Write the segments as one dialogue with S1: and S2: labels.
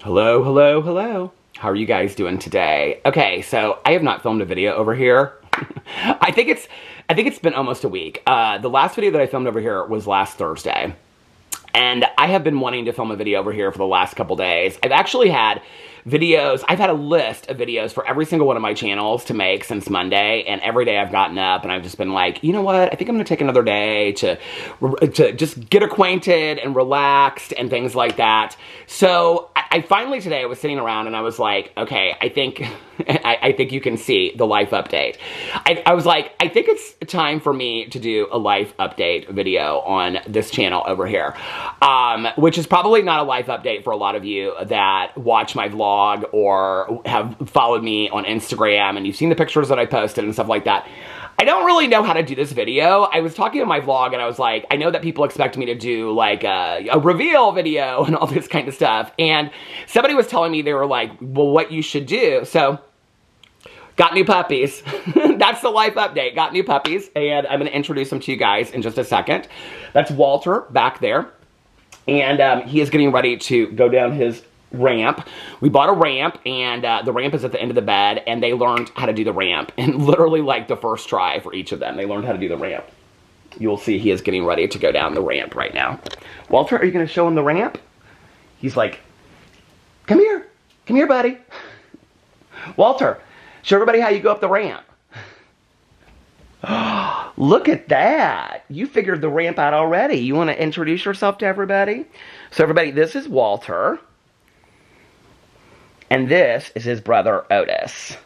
S1: Hello, hello, hello. How are you guys doing today? Okay, so I have not filmed a video over here. I think it's been almost a week. The last video that I filmed over here was last Thursday. And I have been wanting to film a video over here for the last couple days. I've actually had videos, I've had a list of videos for every single one of my channels to make since Monday, and every day I've gotten up and I've just been like, you know what, I think I'm gonna take another day to just get acquainted and relaxed and things like that. So I finally today I was sitting around and I was like, okay, I think you can see the life update. I was like, I think it's time for me to do a life update video on this channel over here, which is probably not a life update for a lot of you that watch my vlog or have followed me on Instagram and you've seen the pictures that I posted and stuff like that. I don't really know how to do this video. I was talking in my vlog and I was like, I know that people expect me to do like a reveal video and all this kind of stuff. And somebody was telling me, they were like, well, what you should do. So, got new puppies. That's the life update. Got new puppies. And I'm going to introduce them to you guys in just a second. That's Walter back there. And he is getting ready to go down his ramp. We bought a ramp, and the ramp is at the end of the bed, and they learned how to do the ramp. And literally like the first try for each of them, they learned how to do the ramp. You'll see he is getting ready to go down the ramp right now. Walter, are you going to show him the ramp? He's like, come here. Come here, buddy. Walter, show everybody how you go up the ramp. Look at that. You figured the ramp out already. You want to introduce yourself to everybody? So everybody, this is Walter. And this is his brother, Otis.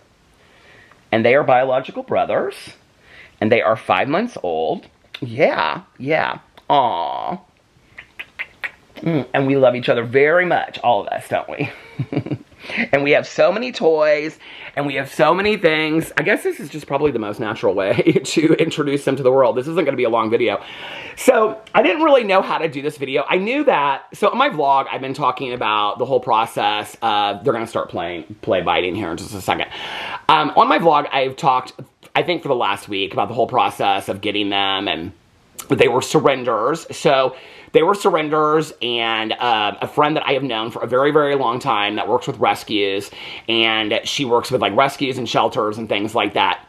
S1: And they are biological brothers. And they are 5 months old. Yeah. Aww. And we love each other very much, all of us, don't we? And we have so many toys, and we have so many things. I guess this is just probably the most natural way to introduce them to the world. This isn't going to be a long video. So I didn't really know how to do this video. I knew that, so in my vlog, I've been talking about the whole process of, they're going to start play biting here in just a second. On my vlog, I've talked, I think for the last week, about the whole process of getting them, and they were surrenders. So they were surrenders, and a friend that I have known for a very, very long time that works with rescues, and she works with like rescues and shelters and things like that.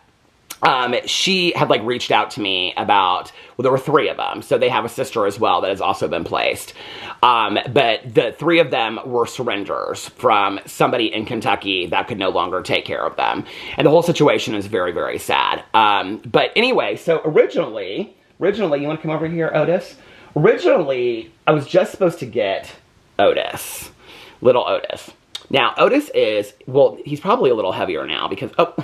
S1: She had like reached out to me about, well, there were 3 of them. So they have a sister as well that has also been placed. But the 3 of them were surrenders from somebody in Kentucky that could no longer take care of them. And the whole situation is very, very sad. But anyway, so originally, you want to come over here, Otis? Originally, I was just supposed to get Otis, little Otis. Now, Otis is, well, he's probably a little heavier now because, oh,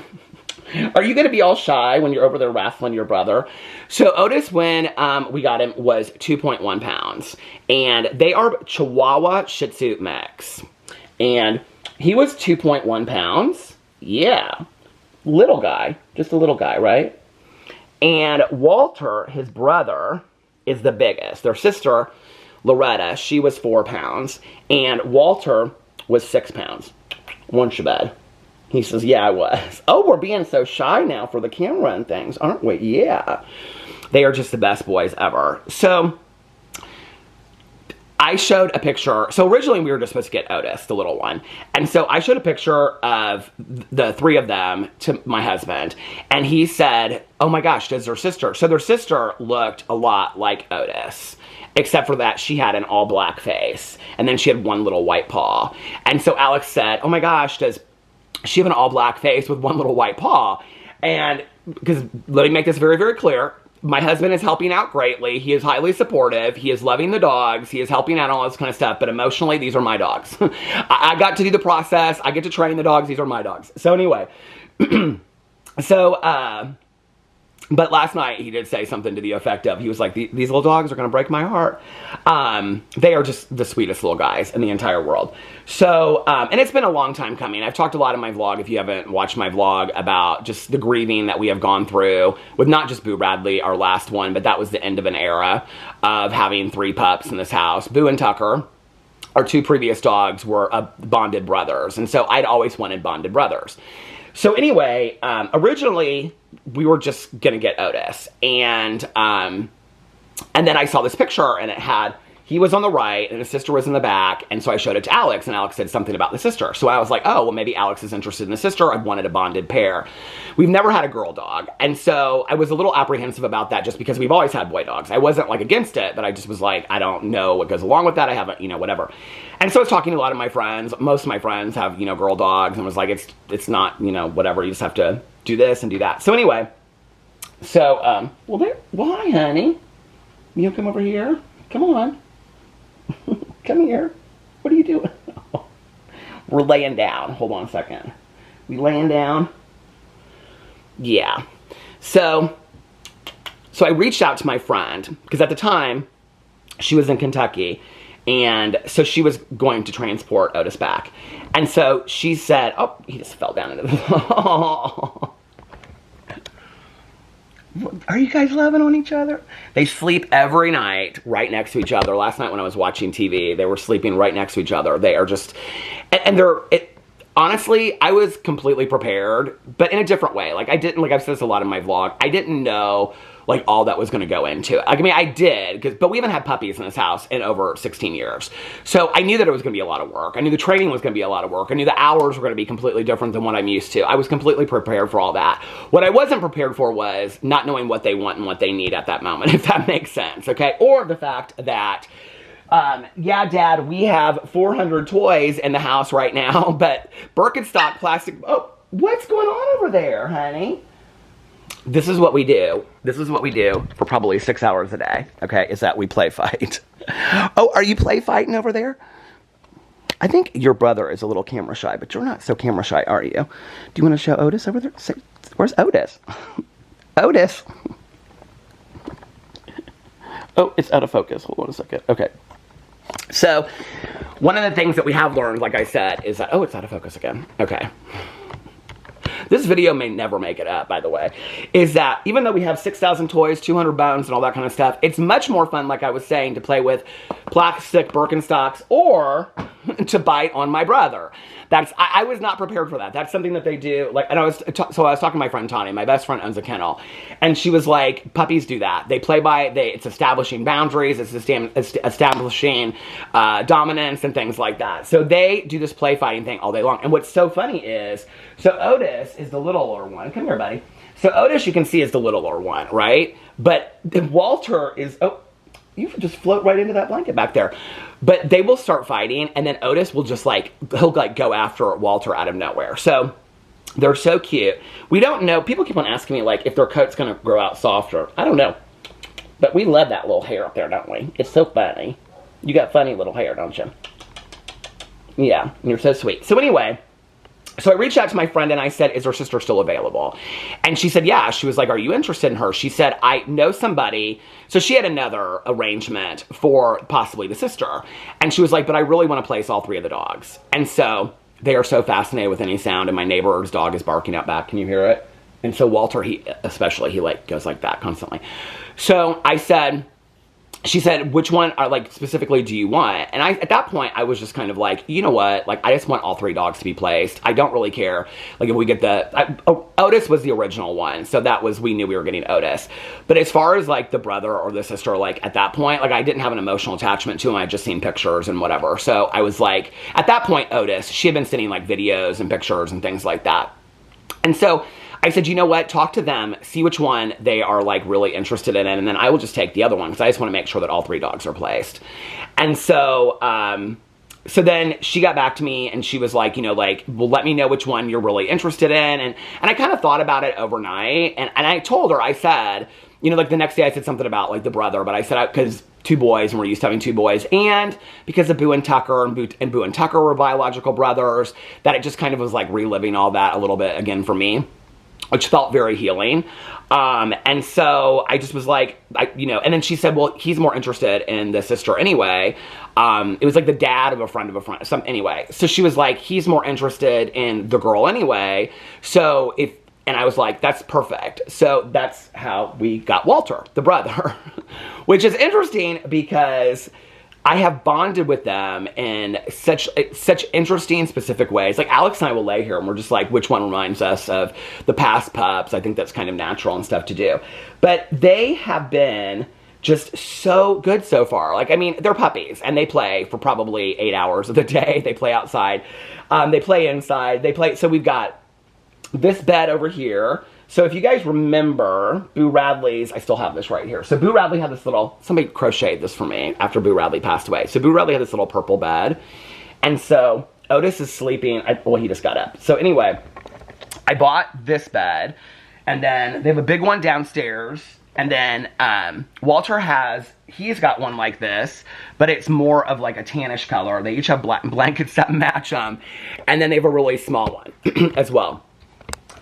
S1: are you going to be all shy when you're over there wrestling your brother? So Otis, when we got him, was 2.1 pounds. And they are Chihuahua Shih Tzu mix. And he was 2.1 pounds. Yeah. Little guy. Just a little guy, right? And Walter, his brother, is the biggest. Their sister, Loretta, she was 4 pounds. And Walter was 6 pounds. Weren't you, bud? He says, yeah, I was. Oh, we're being so shy now for the camera and things, aren't we? Yeah. They are just the best boys ever. So I showed a picture. So originally we were just supposed to get Otis, the little one. And so I showed a picture of the 3 of them to my husband. And he said, oh my gosh, does their sister? So their sister looked a lot like Otis, except for that she had an all black face. And then she had one little white paw. And so Alex said, oh my gosh, does she have an all black face with one little white paw? And because let me make this very, very clear. My husband is helping out greatly. He is highly supportive. He is loving the dogs. He is helping out all this kind of stuff. But emotionally, these are my dogs. I got to do the process. I get to train the dogs. These are my dogs. So anyway, but last night he did say something to the effect of, he was like, these little dogs are going to break my heart. They are just the sweetest little guys in the entire world. So, and it's been a long time coming. I've talked a lot in my vlog, if you haven't watched my vlog, about just the grieving that we have gone through with not just Boo Bradley, our last one, but that was the end of an era of having 3 pups in this house. Boo and Tucker, our 2 previous dogs, were bonded brothers. And so I'd always wanted bonded brothers. So anyway, originally we were just gonna get Otis, and then I saw this picture, and it had he was on the right and his sister was in the back. And so I showed it to Alex, and Alex said something about the sister. So I was like, oh, well, maybe Alex is interested in the sister. I wanted a bonded pair. We've never had a girl dog. And so I was a little apprehensive about that just because we've always had boy dogs. I wasn't like against it, but I just was like, I don't know what goes along with that. I haven't, you know, whatever. And so I was talking to a lot of my friends. Most of my friends have, you know, girl dogs, and was like, it's not, you know, whatever. You just have to do this and do that. So anyway, so, well, hi, honey. You come over here? Come on. Come here. What are you doing? We're laying down. Hold on a second. We laying down? Yeah. So I reached out to my friend, because at the time, she was in Kentucky, and so she was going to transport Otis back. And so she said, oh, he just fell down into the... Are you guys loving on each other? They sleep every night right next to each other. Last night when I was watching TV, they were sleeping right next to each other. They are just, and honestly, I was completely prepared, but in a different way. Like, I didn't, like I've said this a lot in my vlog, I didn't know, like, all that was going to go into it. Like, I mean, I did, but we haven't had puppies in this house in over 16 years. So I knew that it was going to be a lot of work. I knew the training was going to be a lot of work. I knew the hours were going to be completely different than what I'm used to. I was completely prepared for all that. What I wasn't prepared for was not knowing what they want and what they need at that moment, if that makes sense, okay? Or the fact that, yeah, Dad, we have 400 toys in the house right now, but Birkenstock plastic, oh, what's going on over there, honey? This is what we do. This is what we do for probably 6 hours a day, okay, is that we play fight. Oh, are you play fighting over there? I think your brother is a little camera shy, but you're not so camera shy, are you? Do you want to show Otis over there? Where's Otis? Otis. Oh, it's out of focus. Hold on a second. Okay. So, one of the things that we have learned, like I said, is that, oh, it's out of focus again. Okay. This video may never make it up, by the way, is that even though we have 6,000 toys, 200 bones, and all that kind of stuff, it's much more fun, like I was saying, to play with plastic Birkenstocks or to bite on my brother. I was not prepared for that. That's something that they do. Like, and I was talking to my friend Tani. My best friend owns a kennel, and she was like, "Puppies do that. They play by. It's establishing boundaries. It's establishing dominance and things like that. So they do this play fighting thing all day long. And what's so funny is, so Otis is the littler one. Come here, buddy. So Otis, you can see, is the littler one, right? But Walter is. Oh, you just float right into that blanket back there. But they will start fighting, and then Otis will just he'll go after Walter out of nowhere. So they're so cute. We don't know. People keep on asking me, like, if their coat's going to grow out softer. I don't know. But we love that little hair up there, don't we? It's so funny. You got funny little hair, don't you? Yeah, you're so sweet. So anyway, so I reached out to my friend and I said, is her sister still available? And she said, yeah. She was like, are you interested in her? She said, I know somebody. So she had another arrangement for possibly the sister. And she was like, but I really want to place all three of the dogs. And so they are so fascinated with any sound, and my neighbor's dog is barking out back. Can you hear it? And so Walter, he goes like that constantly. So I said, she said, which one specifically do you want? And at that point, I was just kind of like, you know what? Like, I just want all three dogs to be placed. I don't really care. Like, if we get Otis was the original one. So we knew we were getting Otis. But as far as, like, the brother or the sister, like, at that point, like, I didn't have an emotional attachment to him. I had just seen pictures and whatever. So I was like, at that point, Otis, she had been sending, like, videos and pictures and things like that. And so I said, you know what, talk to them, see which one they are, like, really interested in, and then I will just take the other one, because I just want to make sure that all three dogs are placed. And so, so then she got back to me, and she was like, you know, like, well, let me know which one you're really interested in, and I kind of thought about it overnight, and I told her, I said, you know, like, the next day I said something about, like, the brother, but I said, because two boys, and we're used to having two boys, and because of Boo and Tucker, and Boo and Tucker were biological brothers, that it just kind of was, like, reliving all that a little bit again for me, which felt very healing. And so I just was like, and then she said, well, he's more interested in the sister anyway. It was like the dad of a friend, anyway. So she was like, he's more interested in the girl anyway. So and I was like, that's perfect. So that's how we got Walter, the brother, which is interesting because I have bonded with them in such interesting, specific ways. Like, Alex and I will lay here and we're just like, which one reminds us of the past pups? I think that's kind of natural and stuff to do. But they have been just so good so far. Like, I mean, they're puppies, and they play for probably 8 hours of the day. They play outside. They play inside. So we've got this bed over here. So if you guys remember, Boo Radley's, I still have this right here. So Boo Radley had this little, somebody crocheted this for me after Boo Radley passed away. So Boo Radley had this little purple bed. And so Otis is sleeping, well, he just got up. So anyway, I bought this bed, and then they have a big one downstairs. And then Walter he's got one like this, but it's more of like a tannish color. They each have blankets that match them. And then they have a really small one as well.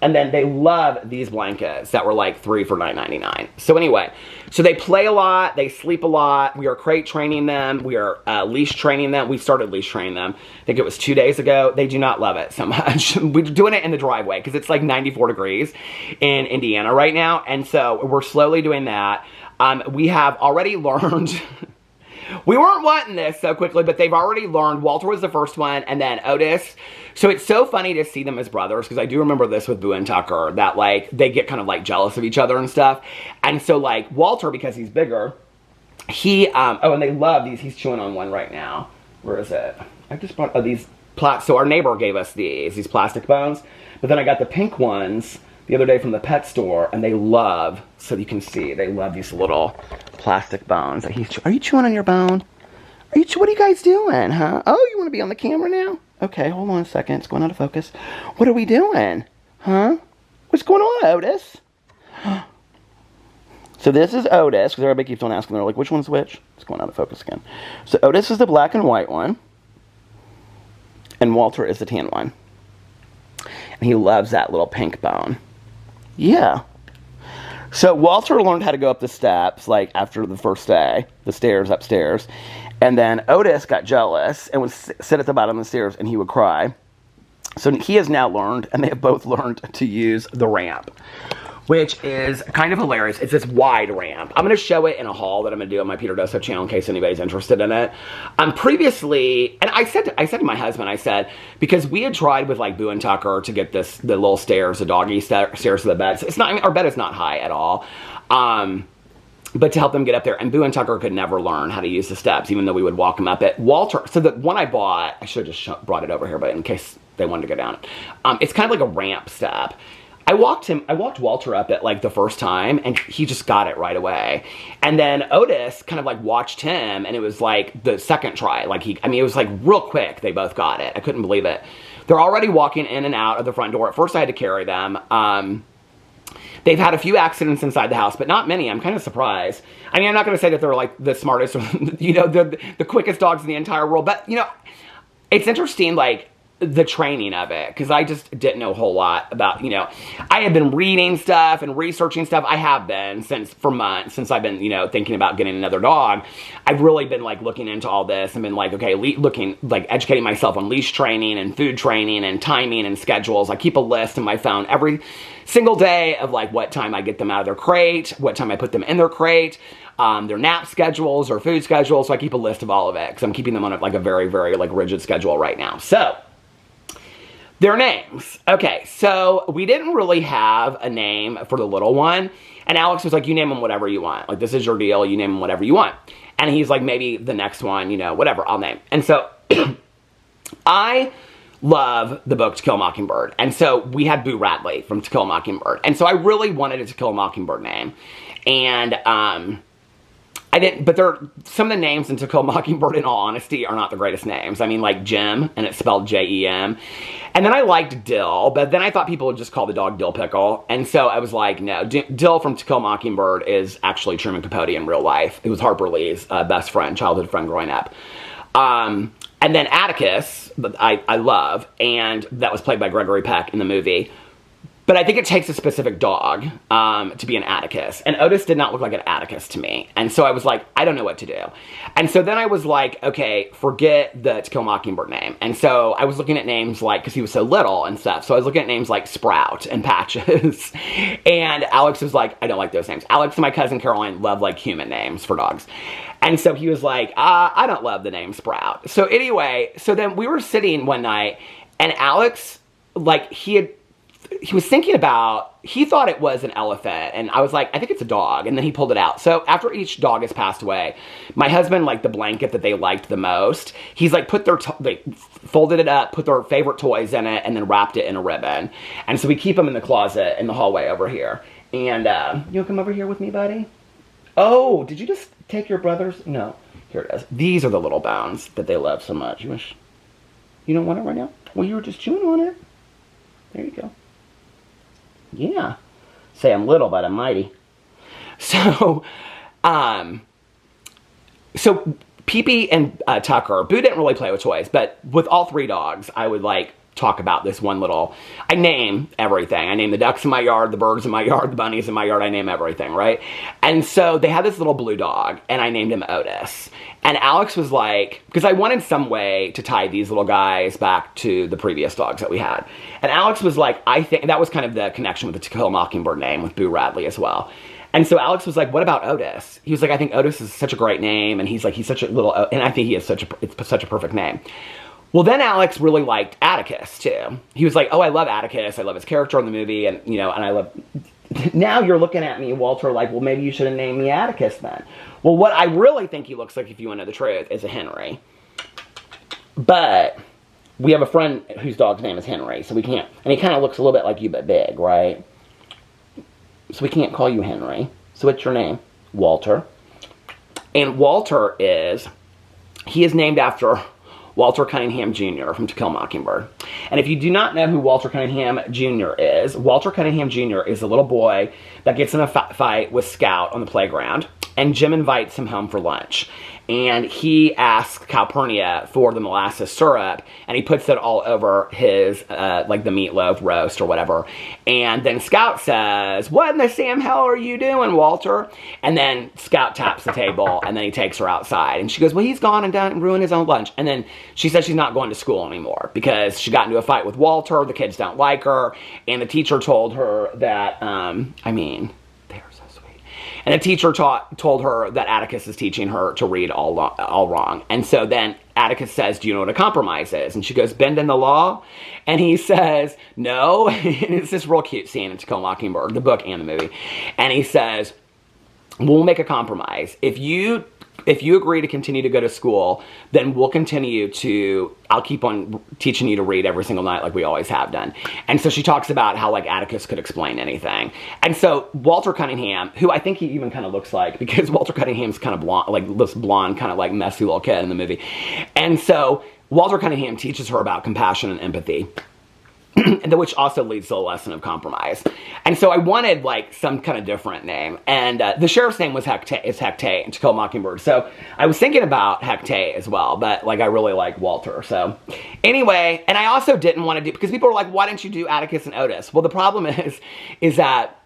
S1: And then they love these blankets that were like 3 for $9.99. So anyway, so they play a lot, they sleep a lot. We are crate training them. We are leash training them. We started leash training them. I think it was 2 days ago. They do not love it so much. We're doing it in the driveway because it's like 94 degrees in Indiana right now. And so we're slowly doing that. We have already learned... We weren't wanting this so quickly, but they've already learned. Walter was the first one, and then Otis. So it's so funny to see them as brothers, because I do remember this with Boo and Tucker, that, like, they get kind of, like, jealous of each other and stuff. And so, like, Walter, because he's bigger, and they love these. He's chewing on one right now. Where is it? I just bought these, so our neighbor gave us these plastic bones, but then I got the pink ones the other day from the pet store, and they love, so you can see, they love these little plastic bones. Are you chewing on your bone? What are you guys doing, huh? Oh, you want to be on the camera now? Okay, hold on a second. It's going out of focus. What are we doing? Huh? What's going on, Otis? So this is Otis, because everybody keeps on asking. They're like, which one's which? It's going out of focus again. So Otis is the black and white one, and Walter is the tan one. And he loves that little pink bone. Yeah. So Walter learned how to go up the steps, like, after the first day, the stairs upstairs. And then Otis got jealous and would sit at the bottom of the stairs, and he would cry. So he has now learned, and they have both learned to use the ramp, which is kind of hilarious. It's this wide ramp. I'm going to show it in a haul that I'm going to do on my Peter Doso channel in case anybody's interested in it. Previously, and I said to my husband, I said, because we had tried with like Boo and Tucker to get the little stairs, the doggy stairs to the bed. So it's not, I mean, our bed is not high at all. But to help them get up there, and Boo and Tucker could never learn how to use the steps, even though we would walk them up it. Walter, so the one I bought, I should have just brought it over here, but in case they wanted to go down it. It's kind of like a ramp step. I walked Walter up it like the first time, and he just got it right away. And then Otis kind of like watched him, and it was like the second try. Like it was like real quick. They both got it. I couldn't believe it. They're already walking in and out of the front door. At first I had to carry them. They've had a few accidents inside the house, but not many. I'm kind of surprised. I mean, I'm not going to say that they're like the smartest or, you know, the quickest dogs in the entire world, but you know, it's interesting, like, the training of it, because I just didn't know a whole lot about, you know, I had been reading stuff and researching stuff. I have been for months, since I've been, you know, thinking about getting another dog. I've really been like looking into all this and been like, okay, educating myself on leash training and food training and timing and schedules. I keep a list in my phone every single day of like what time I get them out of their crate, what time I put them in their crate, their nap schedules or food schedules. So I keep a list of all of it, because I'm keeping them on like a very, very like rigid schedule right now. So their names. Okay, so we didn't really have a name for the little one. And Alex was like, you name them whatever you want. Like, this is your deal. You name them whatever you want. And he's like, maybe the next one, you know, whatever, I'll name. And so I love the book To Kill a Mockingbird. And so we had Boo Radley from To Kill a Mockingbird. And so I really wanted a To Kill a Mockingbird name. And I didn't, but some of the names in To Kill a Mockingbird, in all honesty, are not the greatest names. I mean, like Jim, and it's spelled Jem. And then I liked Dill, but then I thought people would just call the dog Dill Pickle. And so I was like, no, Dill from To Kill a Mockingbird is actually Truman Capote in real life. It was Harper Lee's best friend, childhood friend growing up. And then Atticus, I love, and that was played by Gregory Peck in the movie. But I think it takes a specific dog to be an Atticus. And Otis did not look like an Atticus to me. And so I was like, I don't know what to do. And so then I was like, okay, forget the To Kill a Mockingbird name. And so I was looking at names like, because he was so little and stuff. So I was looking at names like Sprout and Patches. And Alex was like, I don't like those names. Alex and my cousin Caroline love like human names for dogs. And so he was like, I don't love the name Sprout. So anyway, so then we were sitting one night, and Alex, like, he had he was thinking about, he thought it was an elephant, and I was like, I think it's a dog, and then he pulled it out. So after each dog has passed away, my husband, like the blanket that they liked the most, he's like put their, they folded it up, put their favorite toys in it, and then wrapped it in a ribbon. And so we keep them in the closet in the hallway over here. And you'll come over here with me, buddy? Oh, did you just take your brother's? No. Here it is. These are the little bones that they love so much. You don't want it right now? Well, you were just chewing on it. There you go. Yeah. Say I'm little, but I'm mighty. So, Pee-Pee and Tucker, Boo didn't really play with toys, but with all three dogs, I would like talk about this one little, I name everything. I name the ducks in my yard, the birds in my yard, the bunnies in my yard, I name everything, right? And so they had this little blue dog, and I named him Otis. And Alex was like, because I wanted some way to tie these little guys back to the previous dogs that we had. And Alex was like, I think, and that was kind of the connection with the To Kill a Mockingbird name with Boo Radley as well. And so Alex was like, what about Otis? He was like, I think Otis is such a great name, and he's such a little, and I think he is it's such a perfect name. Well, then Alex really liked Atticus, too. He was like, oh, I love Atticus. I love his character in the movie. And, and I love... Now you're looking at me, Walter, like, well, maybe you should have named me Atticus then. Well, what I really think he looks like, if you want to know the truth, is a Henry. But we have a friend whose dog's name is Henry, so we can't... And he kind of looks a little bit like you, but big, right? So we can't call you Henry. So what's your name? Walter. And Walter is... He is named after... Walter Cunningham Jr. from To Kill a Mockingbird. And if you do not know who Walter Cunningham Jr. is, Walter Cunningham Jr. is a little boy that gets in a fight with Scout on the playground, and Jim invites him home for lunch. And he asks Calpurnia for the molasses syrup, and he puts it all over his, like the meatloaf roast or whatever. And then Scout says, what in the Sam hell are you doing, Walter? And then Scout taps the table, and then he takes her outside. And she goes, well, he's gone and ruined his own lunch. And then she says she's not going to school anymore because she got into a fight with Walter, the kids don't like her, and the teacher told her that, and the teacher told her that Atticus is teaching her to read all wrong. And so then Atticus says, do you know what a compromise is? And she goes, bending the law? And he says, no. And it's this real cute scene in To Kill a Mockingbird, the book and the movie. And he says, we'll make a compromise. If you agree to continue to go to school, then we'll continue to, I'll keep on teaching you to read every single night like we always have done. And so she talks about how like Atticus could explain anything. And so Walter Cunningham, who I think he even kind of looks like, because Walter Cunningham's kind of blonde, like this blonde kind of like messy little kid in the movie. And so Walter Cunningham teaches her about compassion and empathy. Which also leads to a lesson of compromise. And so I wanted like some kind of different name. And the sheriff's name was Hecate in To Kill a Mockingbird. So I was thinking about Hecate as well, but like I really like Walter. So anyway, and I also didn't want to do, because people were like, why didn't you do Atticus and Otis? Well, the problem is that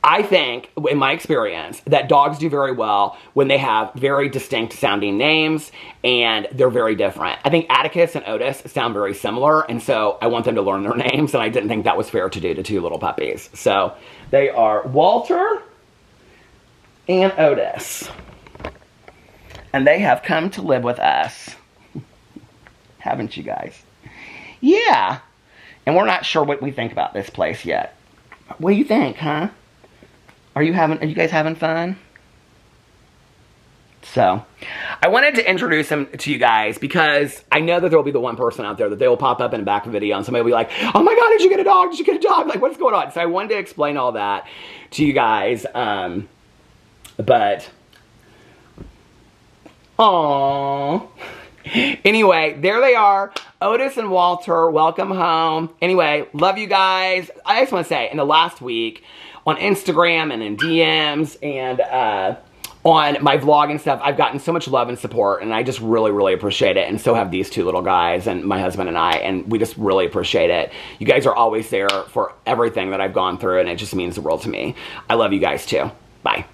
S1: I think, in my experience, that dogs do very well when they have very distinct sounding names and they're very different. I think Atticus and Otis sound very similar, and so I want them to learn their names, and I didn't think that was fair to do to two little puppies. So they are Walter and Otis. And they have come to live with us. Haven't you guys? Yeah. And we're not sure what we think about this place yet. What do you think, huh? Are you guys having fun? So, I wanted to introduce him to you guys because I know that there will be the one person out there that they will pop up in a back video and somebody will be like, oh my god, did you get a dog? Did you get a dog? Like, what's going on? So I wanted to explain all that to you guys. But, aww. Anyway, there they are. Otis and Walter, welcome home. Anyway, love you guys. I just want to say, in the last week, on Instagram and in DMs and on my vlog and stuff, I've gotten so much love and support, and I just really, really appreciate it. And so have these two little guys and my husband and I, and we just really appreciate it. You guys are always there for everything that I've gone through, and it just means the world to me. I love you guys too. Bye.